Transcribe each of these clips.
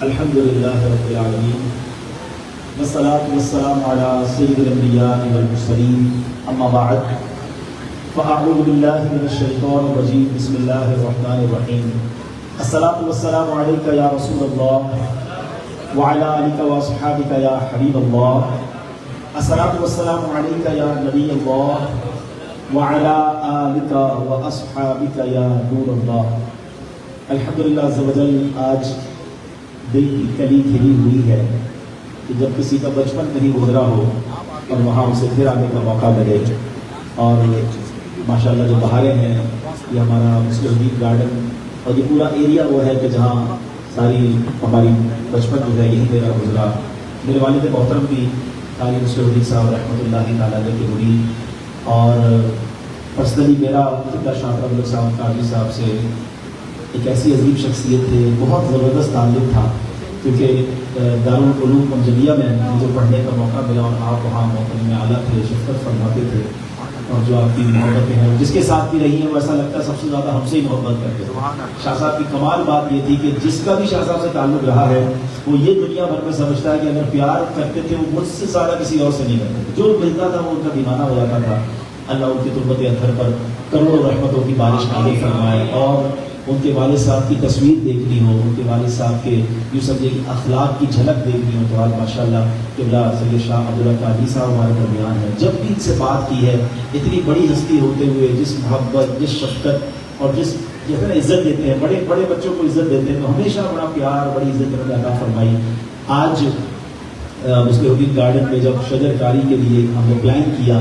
الحمدللہ رب العالمین والصلاة والسلام علی سید الانبیاء والمرسلین اما بعد فاعوذ باللہ من الشیطان الرجیم بسم اللہ الرحمن الرحیم الصلاة والسلام علیک یا رسول اللہ وعلی آلک واصحابک یا حبیب اللہ الصلاة والسلام علیک یا نبی اللہ وعلی آلک واصحابک یا نور اللہ۔ الحمدللہ عز و جل آج دل کی کلی کھلی ہوئی ہے کہ جب کسی کا بچپن نہیں گزرا ہو اور وہاں اسے پھر آنے کا موقع ملے، اور ماشاءاللہ جو بہاریں ہیں یہ ہمارا مسٹر الدین گارڈن اور یہ پورا ایریا وہ ہے کہ جہاں ساری ہماری بچپن جو ہے یہی میرا گزرا۔ میرے والد محترم بھی قاری مسٹر الدین صاحب رحمۃ اللہ تعالیٰ کے مرید، اور پرسنلی میرا قبلہ شاہ عبد الصمد قادری صاحب سے ایک ایسی عظیم شخصیت تھے، بہت زبردست تعلق تھا، کیونکہ دارالعلوم منجلیہ میں مجھے پڑھنے کا موقع ملا اور آپ وہاں محترم اعلیٰ تھے، شفقت فرماتے تھے، اور جو آپ کی محبتیں ہیں جس کے ساتھ بھی رہی ہیں وہ ایسا لگتا ہے سب سے زیادہ ہم سے ہی محبت کرتے ہیں۔ شاہ صاحب کی کمال بات یہ تھی کہ جس کا بھی شاہ صاحب سے تعلق رہا ہے وہ یہ دنیا بھر میں سمجھتا ہے کہ اگر پیار کرتے تھے وہ مجھ سے زیادہ کسی اور سے نہیں کرتے تھے، جو ملتا تھا وہ ان کا دیوانہ ہو جاتا تھا۔ اللہ ان کی تربت اطہر پر کروڑوں رحمتوں کی بارش نازل فرمائے، اور ان کے والد صاحب کی تصویر دیکھنی ہو، ان کے والد صاحب کے یوں سمجھے کہ اخلاق کی جھلک دیکھنی ہو تو آج ماشاءاللہ قبلہ سید شاہ عبداللہ قادری صاحب ہمارے درمیان ہے۔ جب بھی ان سے بات کی ہے اتنی بڑی ہستی ہوتے ہوئے جس محبت، جس شفقت اور جس جیسے عزت دیتے ہیں، بڑے بڑے بچوں کو عزت دیتے ہیں، تو ہمیشہ بڑا پیار، بڑی عزت عطا فرمائی۔ آج مسٹر الدین گارڈن میں جب شجر کاری کے لیے ہم نے پلان کیا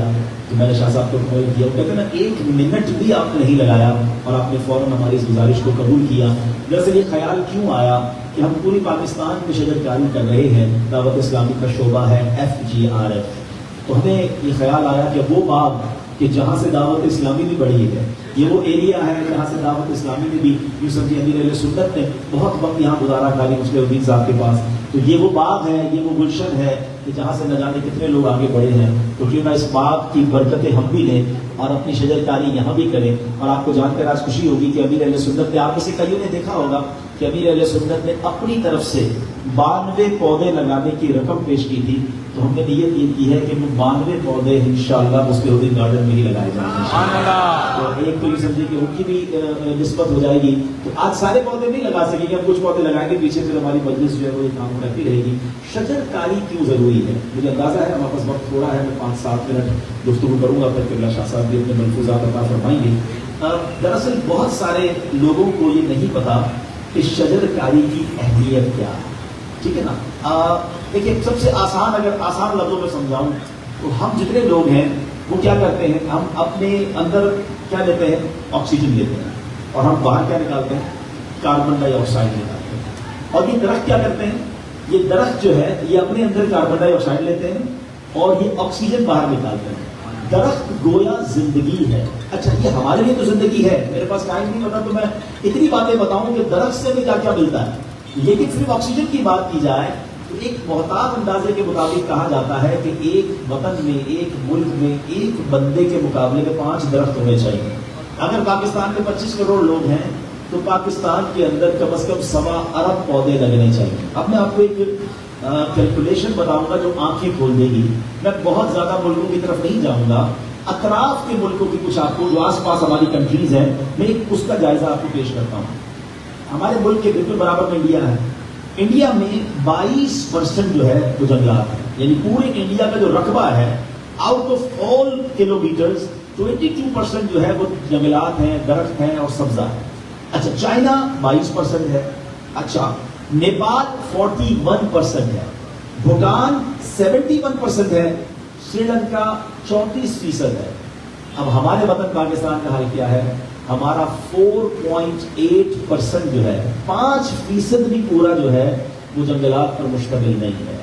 تو میں نے شاہ صاحب کو فون کیا، وہ کہتے ہیں نا ایک منٹ بھی آپ نے نہیں لگایا اور آپ نے فوراً ہماری اس گزارش کو قبول کیا۔ دراصل یہ خیال کیوں آیا کہ ہم پوری پاکستان میں شجر کاری کر رہے ہیں، دعوت اسلامی کا شعبہ ہے FGRF، تو ہمیں یہ خیال آیا کہ وہ باغ کہ جہاں سے دعوت اسلامی بھی بڑھی ہے، یہ وہ ایریا ہے جہاں سے دعوت اسلامی میں بھی یوں سمجھے امیر اہل سنت نے بہت وقت یہاں گزارا قاری مسٹر الدین صاحب کے پاس، تو یہ وہ باغ ہے، یہ وہ گلشن ہے کہ جہاں سے نہ جانے کتنے لوگ آگے بڑھے ہیں۔ تو کیوں نہ اس باغ کی برکتیں ہم بھی لیں اور اپنی شجر کاری یہاں بھی کریں۔ اور آپ کو جان کر آج خوشی ہوگی کہ امیر اہل سنت نے، آپ میں سے کئیوں نے دیکھا ہوگا کہ امیر اہل سنت نے اپنی طرف سے 92 پودے لگانے کی رقم پیش کی تھی، تو ہم نے نیت یہ کی ہے کہ وہ 92 پودے انشاءاللہ مسٹر الدین گارڈن میں ہی لگائے جائیں گے۔ تو ایک تو یہ سمجھے کہ ان کی بھی نسبت ہو جائے گی، تو آج سارے پودے نہیں لگا سکیں گے، ہم کچھ پودے لگائیں گے، پیچھے پھر ہماری مجلس جو ہے وہ یہ کام کرتی رہے گی۔ شجر کاری کیوں ضروری ہے؟ مجھے اندازہ ہے ہمارے پاس وقت تھوڑا ہے، میں 5-7 منٹ گفتگو کروں گا، پھر قبلہ شاہ صاحب بھی اپنے ملفوظات عطا فرمائیں گے۔ دراصل بہت سارے لوگوں کو یہ نہیں پتا کہ شجر کاری کی اہمیت کیا ہے، ٹھیک ہے نا؟ دیکھیے سب سے آسان، اگر آسان لفظوں میں سمجھاؤں تو ہم جتنے لوگ ہیں وہ کیا کرتے ہیں، ہم اپنے اندر کیا لیتے ہیں، آکسیجن لیتے ہیں، اور ہم باہر کیا نکالتے ہیں، کاربن ڈائی آکسائڈ نکالتے ہیں۔ اور یہ درخت کیا کرتے ہیں، یہ درخت جو ہے یہ اپنے اندر کاربن ڈائی آکسائڈ لیتے ہیں اور یہ آکسیجن باہر نکالتے ہیں۔ درخت گویا زندگی ہے۔ اچھا یہ ہمارے لیے تو زندگی ہے، میرے پاس ٹائم نہیں ہوتا تو میں اتنی باتیں بتاؤں کہ درخت سے بھی کیا کیا ملتا ہے، لیکن صرف آکسیجن کی بات کی جائے تو ایک محتاط اندازے کے مطابق کہا جاتا ہے کہ ایک وطن میں، ایک ملک میں ایک بندے کے مقابلے میں 5 درخت ہونے چاہیے۔ اگر پاکستان میں 25 کروڑ لوگ ہیں تو پاکستان کے اندر کم از کم 1.25 ارب پودے لگنے چاہیے۔ اب میں آپ کو ایک کیلکولیشن بتاؤں گا جو آنکھیں کھول دے گی۔ میں بہت زیادہ ملکوں کی طرف نہیں جاؤں گا، اطراف کے ملکوں کی کچھ آپ کو جو آس پاس ہماری کنٹریز ہیں میں اس کا جائزہ آپ کو پیش کرتا ہوں۔ ہمارے ملک کے بالکل برابر میں انڈیا ہے، انڈیا میں 22% جو ہے وہ جنگلات ہیں، یعنی پورے انڈیا کا جو رقبہ ہے out of all kilometres 22% جو ہے وہ جنگلات ہیں، درخت ہیں اور سبزہ ہے۔ اچھا چائنا 22% ہے، اچھا نیپال 41% ہے، بھوٹان 71% ہے، سری لنکا 34% ہے۔ اب ہمارے وطن پاکستان کا حال کیا ہے، ہمارا 4.8% جو ہے، 5% بھی پورا جو ہے وہ جنگلات پر مشتمل نہیں ہے۔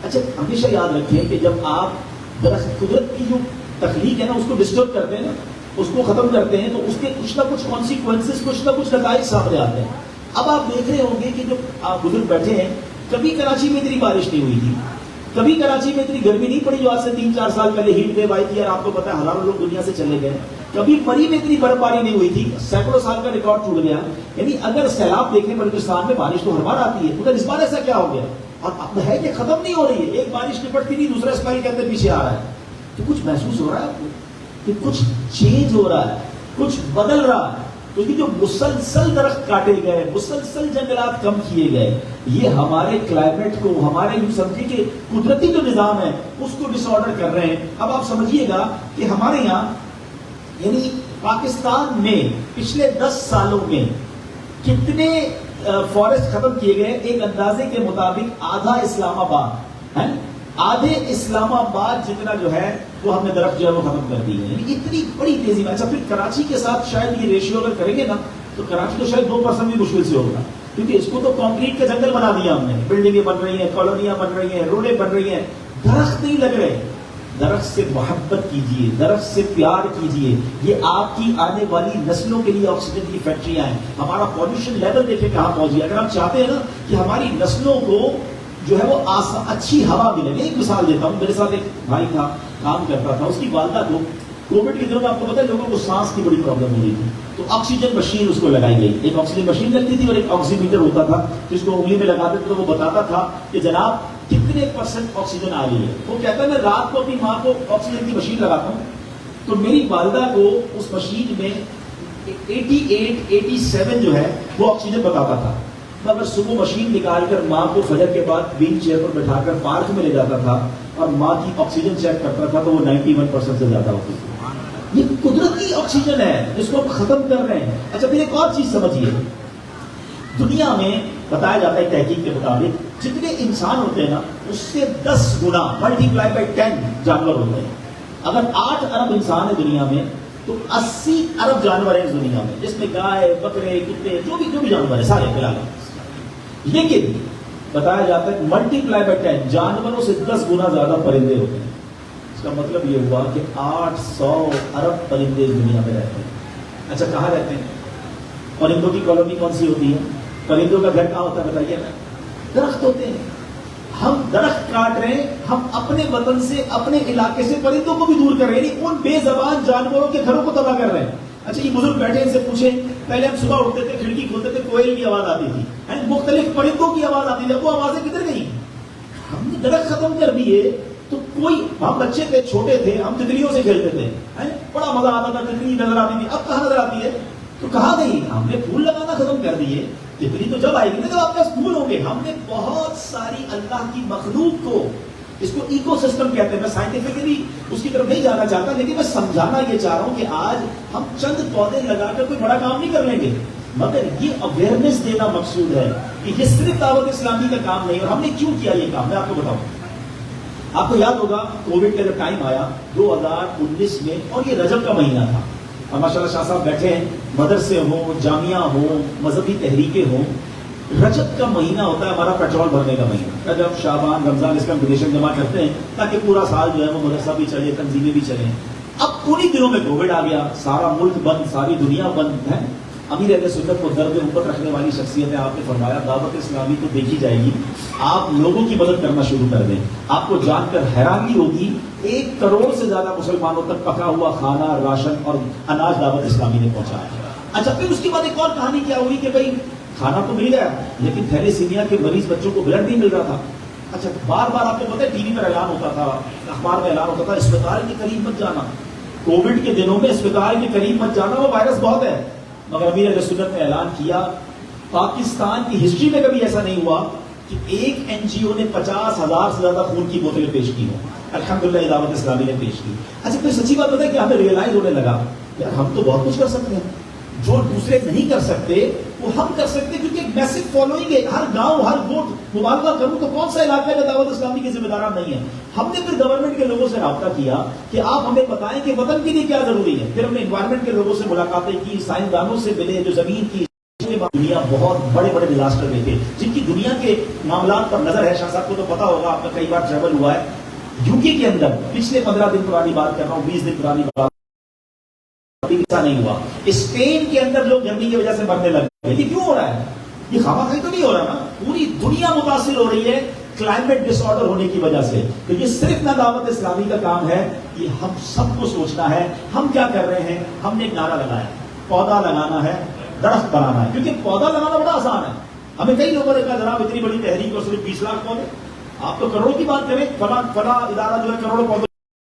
اچھا ہمیشہ یاد رکھیں کہ جب آپ درخت، قدرت کی جو تخلیق ہے نا اس کو ڈسٹرب کرتے ہیں نا، اس کو ختم کرتے ہیں تو اس کے کچھ نہ کچھ کانسیکوینسز، کچھ نہ کچھ نتائج سامنے آتے ہیں۔ اب آپ دیکھ رہے ہوں گے کہ جو آپ بزرگ بیٹھے ہیں، کبھی کراچی میں اتنی بارش نہیں ہوئی تھی، کبھی کراچی میں اتنی گرمی نہیں پڑی جو آج سے 3-4 سال پہلے ہیٹ ویو آئی تھی اور آپ کو پتا ہے ہزاروں لوگ دنیا سے چلے گئے. کبھی مری میں اتنی برف باری نہیں ہوئی تھی, سینکڑوں سال کا ریکارڈ ٹوٹ گیا. یعنی اگر سیلاب دیکھیں بلوچستان میں بارش تو ہر بار آتی ہے, مگر اس بار ایسا کیا ہو گیا؟ اور اب ہے کہ ختم نہیں ہو رہی ہے, ایک بارش نپٹتی نہیں دوسرا اسپیل کے اندر پیچھے آ رہا ہے. تو کچھ محسوس ہو رہا ہے آپ کو کہ کچھ چینج ہو رہا ہے, کچھ بدل رہا ہے. کیونکہ جو مسلسل درخت کاٹے گئے, مسلسل جنگلات کم کیے گئے, یہ ہمارے کلائمیٹ کو, ہمارے یوں سمجھیے کہ قدرتی جو نظام ہے اس کو ڈس آرڈر کر رہے ہیں. اب آپ سمجھیے گا کہ ہمارے یہاں یعنی پاکستان میں پچھلے 10 سالوں میں کتنے فارسٹ ختم کیے گئے؟ ایک اندازے کے مطابق آدھا اسلام آباد ہے, آدھے اسلام آباد جتنا جو ہے وہ ہم نے درخت جو ہے وہ ختم کر دی ہے. یعنی اتنی بڑی تیزی میں. اچھا پھر کراچی کے ساتھ شاید یہ ریشیو اگر کریں گے نا تو کراچی تو شاید 2% بھی مشکل سے ہوگا, کیونکہ اس کو تو کانکریٹ کا جنگل بنا دیا ہم نے, بلڈنگیں بن رہی ہیں, کالونیاں بن رہی ہیں, روڈیں بن رہی ہیں, درخت نہیں لگ رہے. درخت سے محبت کیجیے, درخت سے پیار کیجیے, یہ آپ کی آنے والی نسلوں کے لیے آکسیجن کی فیکٹریاں ہیں. ہمارا پالوشن لیول دیکھیں کہاں پہنچ گیا. اگر ہم چاہتے ہیں نا کہ ہماری نسلوں کو جو ہے وہ اچھی ہوا ملے. میں ایک مثال دیتا ہوں, میرے ساتھ ایک بھائی تھا کام کرتا تھا, اس کی والدہ کو کووڈ کے دنوں میں آپ کو پتا ہے لوگوں کو سانس کی بڑی پرابلم ہو رہی تھی, تو آکسیجن مشین اس کو لگائی گئی. ایک آکسیجن مشین لگتی تھی اور ایک آکسی میٹر ہوتا تھا جس کو انگلی میں لگاتے تھے, تو وہ بتاتا تھا کہ جناب کتنے % آکسیجن آ رہی ہے. وہ کہتا ہے میں رات کو اپنی ماں کو آکسیجن کی مشین لگاتا ہوں تو میری والدہ کو اس مشین میں 88-87 جو ہے وہ آکسیجن بتاتا تھا. مگر صبح مشین نکال کر ماں کو فجر کے بعد ویل چیئر پر بٹھا کر پارک میں لے جاتا تھا اور ماں کی آکسیجن چیک کرتا تھا تو وہ 91% سے زیادہ ہوتی تھی. یہ قدرتی آکسیجن ہے جس کو ہم ختم کر رہے ہیں. اچھا پھر ایک اور چیز سمجھیے, دنیا میں بتایا جاتا ہے تحقیق کے مطابق جتنے انسان ہوتے ہیں نا اس سے 10 گنا ملٹیپلائی بائی 10 جانور ہوتے ہیں. اگر 8 ارب انسان ہے دنیا میں تو 80 ارب جانور ہیں اس دنیا میں, جس میں گائے, بکرے, کتے, جو بھی جانور ہیں سارے ملا کر. لیکن بتایا جاتا ہے ملٹیپلائی بائی 10 جانوروں سے 10 گنا زیادہ پرندے ہوتے ہیں. اس کا مطلب یہ ہوا کہ 800 ارب پرندے اس دنیا میں رہتے ہیں. اچھا کہاں رہتے ہیں؟ پرندوں کی کالونی کون سی ہوتی ہے؟ پرندوں کا گھر کہاں ہوتا ہے بتائیے نا؟ درخت ہوتے ہیں. ہم درخت کاٹ رہے ہیں, ہم اپنے وطن سے, اپنے علاقے سے پرندوں کو بھی دور کر رہے ہیں, ان بے زبان جانوروں کے گھروں کو تباہ کر رہے ہیں. اچھا یہ بزرگ بیٹھے ان سے پوچھیں, پہلے ہم صبح اٹھتے تھے, کھڑکی کھولتے تھے, کوئل کی آواز آتی تھی, مختلف پرندوں کی آواز آتی تھی, وہ آوازیں کدھر گئی؟ ہم نے درخت ختم کر دیے. تو کوئی, ہم بچے تھے, چھوٹے تھے, ہم تتلیوں سے کھیلتے تھے, بڑا مزہ آتا تھا, تتلی نظر آتی تھی. اب کہاں نظر آتی ہے؟ تو کہاں گئی؟ ہم نے پھول لگانا ختم کر دیے. تتلی تو جب آئے گی نا جب آپ کے پاس پھول ہوں گے. ہم نے بہت ساری اللہ کی مخلوق کو, اس کو ایکو سسٹم کہتے ہیں, میں سائنٹیفکلی اس کی طرف نہیں جانا چاہتا, لیکن میں سمجھانا یہ چاہ رہا ہوں کہ آج ہم چند پودے لگا کر کوئی بڑا کام نہیں کر لیں گے, مگر یہ اویئرنیس دینا مقصود ہے کہ یہ صرف دعوت اسلامی کا کام نہیں. اور ہم نے کیوں کیا یہ کام, میں آپ کو بتاؤں. آپ کو یاد ہوگا کووڈ کا جب ٹائم آیا 2019 میں, اور یہ رجب کا مہینہ تھا, اور ماشاء اللہ شاہ صاحب بیٹھے ہیں, مدرسے ہوں, جامعہ ہوں, مذہبی تحریکیں ہوں. رجب کا مہینہ ہوتا ہے ہمارا پیٹرول بھرنے کا مہینہ. رجب, شعبان, رمضان, اس کا ڈونیشن جمع کرتے ہیں تاکہ پورا سال جو ہے وہ مدرسہ بھی چلے, تنظیمیں بھی چلیں. اب انہی دنوں میں کووڈ آ گیا, سارا ملک بند, ساری دنیا بند ہے. امیر اہل سنت کو درد اوپر رکھنے والی شخصیت ہے. آپ نے فرمایا دعوت اسلامی کو دیکھی جائے گی, آپ لوگوں کی مدد کرنا شروع کر دیں. آپ کو جان کر حیرانی ہوگی 1 کروڑ سے زیادہ مسلمانوں تک پکا ہوا کھانا, راشن اور اناج دعوت اسلامی نے پہنچایا. اچھا پھر اس کے بعد ایک اور کہانی کیا ہوئی کہ بھائی کھانا تو مل گیا لیکن تھیلیسیمیا کے مریض بچوں کو بلڈ نہیں مل رہا تھا. اچھا بار بار آپ کو پتا ہے ٹی وی پر اعلان ہوتا تھا, اخبار میں اعلان ہوتا تھا, اسپتال کے قریب مت جانا. کووڈ کے دنوں میں اسپتال کے قریب مت جانا, وہ وائرس بہت ہے. مگر امیر اہل سنت نے اعلان کیا, پاکستان کی ہسٹری میں کبھی ایسا نہیں ہوا کہ ایک NGO نے 50,000 سے زیادہ خون کی بوتلیں پیش کی ہوں. الحمدللہ دعوت اسلامی نے پیش کی. اچھا پھر سچی بات بتائیں کہ ہمیں ریئلائز ہونے لگا یار ہم تو بہت کچھ کر سکتے ہیں, جو دوسرے نہیں کر سکتے وہ ہم کر سکتے, کیونکہ ایک میسو فالوئنگ ہے. ہر گاؤں, ہر گوٹ مبالغہ کروں تو کون سا علاقہ ہے دعوت اسلامی کے ذمہ داران نہیں ہے. ہم نے پھر گورنمنٹ کے لوگوں سے رابطہ کیا کہ آپ ہمیں بتائیں کہ وطن کے لیے کیا ضروری ہے. پھر ہم نے انوائرمنٹ کے لوگوں سے ملاقاتیں کی, سائنسدانوں سے ملے جو زمین کی دنیا بہت بڑے بڑے ڈیزاسٹر دیکھے جن کی دنیا کے معاملات پر نظر ہے. شاہ صاحب کو تو پتا ہوگا, آپ کا کئی بار ٹریول ہوا ہے. UK کے اندر پچھلے 15 دن پرانی بات کر رہا ہوں, 20 دن پرانی بات, ایسا نہیں ہوا. اسپین کے اندر لوگ گرمی کی وجہ سے مرنے لگے. یہ کیوں ہو رہا ہے؟ یہ خواہ خواہی تو نہیں ہو رہا نا, پوری دنیا متاثر ہو رہی ہے. کلائمیٹ ڈس آرڈر ہونے کی وجہ سے. تو یہ صرف نہ دعوت اسلامی کا کام ہے، یہ ہم سب کو سوچنا ہے. ہم کیا کر رہے ہیں؟ ہم نے ایک نعرہ لگایا، پودا لگانا ہے، درخت بنانا ہے. کیونکہ پودا لگانا بڑا آسان ہے. ہمیں کئی لوگوں نے کہا جناب اتنی بڑی تحریک اور صرف 20 لاکھ پودے، آپ تو کروڑوں کی بات کریں، فلاں ادارہ جو ہے کروڑوں پودے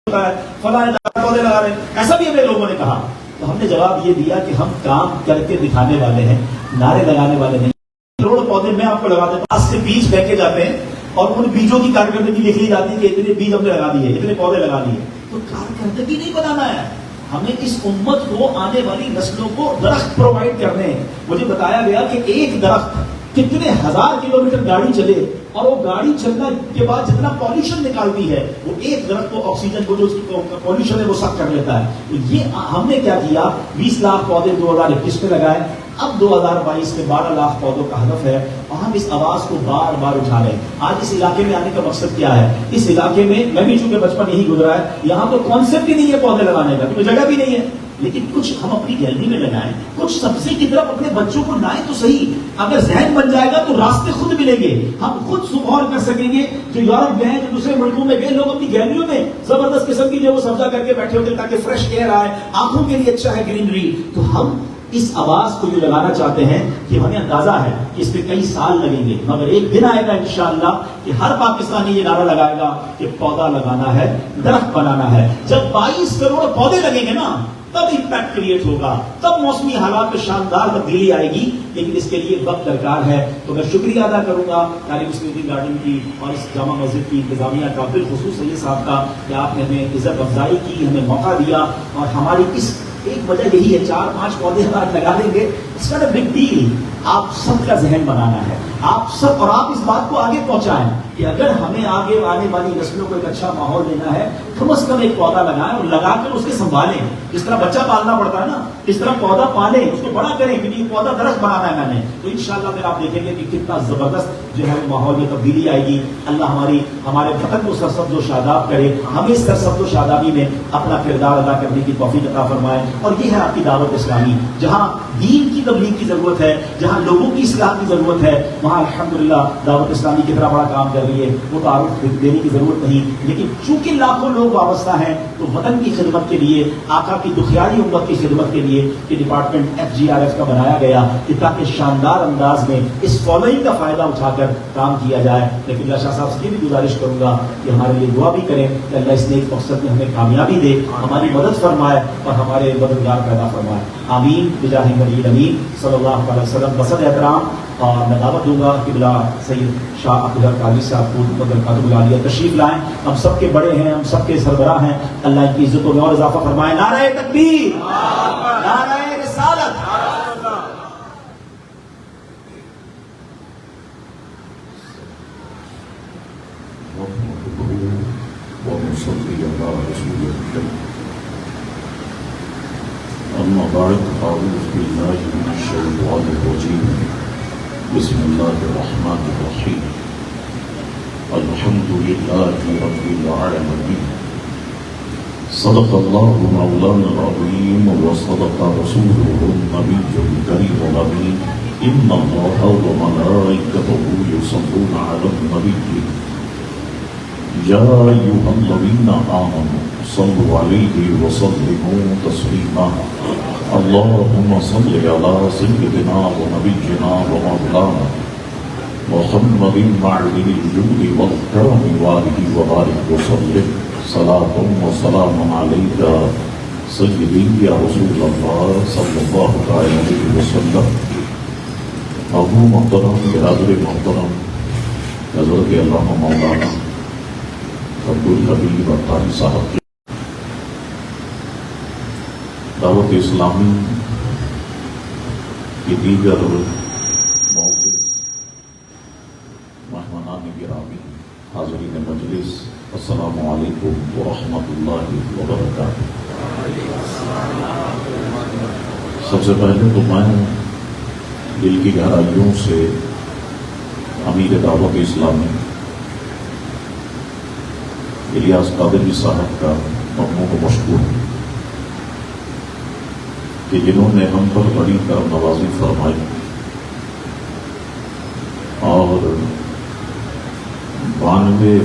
ہوتا ہے، فلاں ادارہ پودے لگا رہے ہیں، ایسا بھی ہمیں لوگوں نے کہا. تو ہم نے جواب یہ دیا کہ ہم کام کر کے دکھانے والے ہیں، نعرے لگانے والے نہیں. کروڑ پودے میں آپ کو لگا دیتا ہوں، 5 سے بیج پھینکے جاتے ہیں اور ان بیجوں کی کارکردگی لکھ لی جاتی ہے کہ اتنے بیج ہم نے لگا دیے، اتنے پودے لگا دیے. تو کارکردگی نہیں بنانا ہے، ہمیں اس امت کو، آنے والی نسلوں کو درخت پرووائڈ کرنے ہیں. مجھے بتایا گیا کہ ایک درخت کتنے 1000 کلومیٹر گاڑی چلے اور وہ گاڑی چلنے کے بعد جتنا پالیوشن نکالتی ہے وہ ایک درخت کو آکسیجن کو جو اس کی پالیوشن ہے وہ سک کر لیتا ہے. تو یہ ہم نے کیا کیا، 20 لاکھ پودے 2021 میں لگائے. اب 2022 میں 12 لاکھ پودوں کا ہدف ہے اور ہم اس آواز کو بار بار اٹھا رہے ہیں. آج اس علاقے میں آنے کا مقصد کیا ہے؟ اس علاقے میں بھی چونکہ بچپن یہی گزرا ہے، یہاں تو کانسیپٹ ہی نہیں ہے پودے لگانے کا، کیونکہ جگہ بھی نہیں ہے. لیکن کچھ ہم اپنی گیلری میں لگائیں، کچھ سبزی کی طرف اپنے بچوں کو لائیں تو صحیح. اگر ذہن بن جائے گا تو راستے خود ملیں گے، ہم خود سپور کر سکیں گے. جو یورپ گئے، جو دوسرے ملکوں میں گئے، لوگ اپنی گیلریوں میں زبردست قسم کی جو وہ سبزہ کر کے بیٹھے ہوتے ہیں تاکہ فریش ایئر آئے، آنکھوں کے لیے اچھا ہے گرینری. تو ہم اس آواز کو جو لگانا چاہتے ہیں کہ ہمیں اندازہ ہے کہ اس پہ کئی سال لگیں گے، مگر ایک دن آئے گا انشاءاللہ کہ ہر پاکستانی یہ نعرہ لگائے گا کہ پودا لگانا ہے، درخت بنانا ہے. جب 22 کروڑ پودے لگیں گے نا تب امپیکٹ کریٹ ہوگا، تب موسمی حالات میں شاندار تبدیلی آئے گی. لیکن اس کے لیے وقت درکار ہے. تو میں شکریہ ادا کروں گا تعلیم اسمرتی گارڈن کی اور اس جامع مسجد کی انتظامیہ کا، بالخصوص سید صاحب کا، کہ آپ نے ہمیں عزت افزائی کی، ہمیں موقع دیا. اور ہماری اس ایک وجہ یہی ہے، 4-5 پودے ہم لگا دیں گے، it's not a big deal. آپ سب کا ذہن بنانا ہے، آپ سب، اور آپ اس بات کو آگے پہنچائیں کہ اگر ہمیں آگے آنے والی نسلوں کو ایک اچھا ماحول دینا ہے، کم از کم ایک پودا لگائیں اور لگا کر اس کے سنبھالیں. جس طرح بچہ پالنا پڑتا ہے نا، اس طرح پودا پالیں، اس کو بڑا کریں، کیونکہ یہ پودا درخت بنانا ہے میں نے. تو انشاءاللہ پھر آپ دیکھیں گے کہ کتنا زبردست جو ہے ماحول میں تبدیلی آئے گی. اللہ ہمارے وطن کو سرسبز و شاداب کرے، ہمیں اس سرسبز و شادابی میں اپنا کردار ادا کرنے کی توفیق عطا فرمائے. اور یہ ہے آپ کی دعوت اسلامی، جہاں دین کی تبلیغ کی ضرورت ہے، جہاں لوگوں کی اصلاح کی ضرورت ہے، وہاں الحمدللہ دعوت اسلامی کتنا بڑا کام کر رہی ہے. وہ تعارف دینے کی ضرورت نہیں، لیکن چونکہ لاکھوں لوگ وابستہ ہیں تو وطن کی خدمت کے لیے، آقا کی دکھیاری امت کی خدمت کے لیے یہ ڈپارٹمنٹ FGRF کا بنایا گیا کہ تاکہ شاندار انداز میں اس فالوئنگ کا فائدہ اٹھا کر کام کیا جائے. لیکن اللہ شاہ صاحب سے یہ بھی گزارش کروں گا کہ ہمارے لیے دعا بھی کریں کہ اللہ اس نیک مقصد میں ہمیں کامیابی دے، ہماری مدد فرمائے اور ہمارے مددگار پیدا فرمائے. آمین بجاہ نبی الامین صلی اللہ علیہ وسلم. بصد احترام اور میں دعوت دوں گا کہ بلا سید شاہ عبداللہ قادری صاحب کو قدر العالیہ تشریف لائیں. ہم سب کے بڑے ہیں، ہم سب کے سربراہ ہیں، اللہ ان کی عزتوں میں اور اضافہ فرمائے. نعرہ تکبیر، نعرہ رسالت. أما بعد أعوذ بالله من الشيطان الرجيم بسم الله الرحمن الرحيم الحمد لله رب العالمين صدق الله مولانا العظيم وصدق رسوله النبي الكريم الأمين إن الله وملائكته يصلون على النبي يا أيها الذين آمنوا صلوا عليه وسلموا تسليما اللهم صل على سيدنا ونبينا ومولانا محمد معدن الجود والكرم وآله وبارك وسلم صلاة وسلام عليك سيدي يا رسول الله صلى الله عليه وسلم. ابو محترم، برادر محترم، حضرت علامہ مولانا عبدالحبیب اطاری صاحب دعوت اسلامی کی دیگر معزز مہمانان گرامی، حاضرین مجلس، السلام علیکم ورحمۃ اللہ وبرکاتہ. سب سے پہلے تو میں دل کی گہرائیوں سے امیر دعوت اسلامی الیاس قادری صاحب کا ممنون و مشکور ہوں کہ جنہوں نے ہم پر بڑی کرم نوازی فرمائی اور 92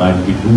92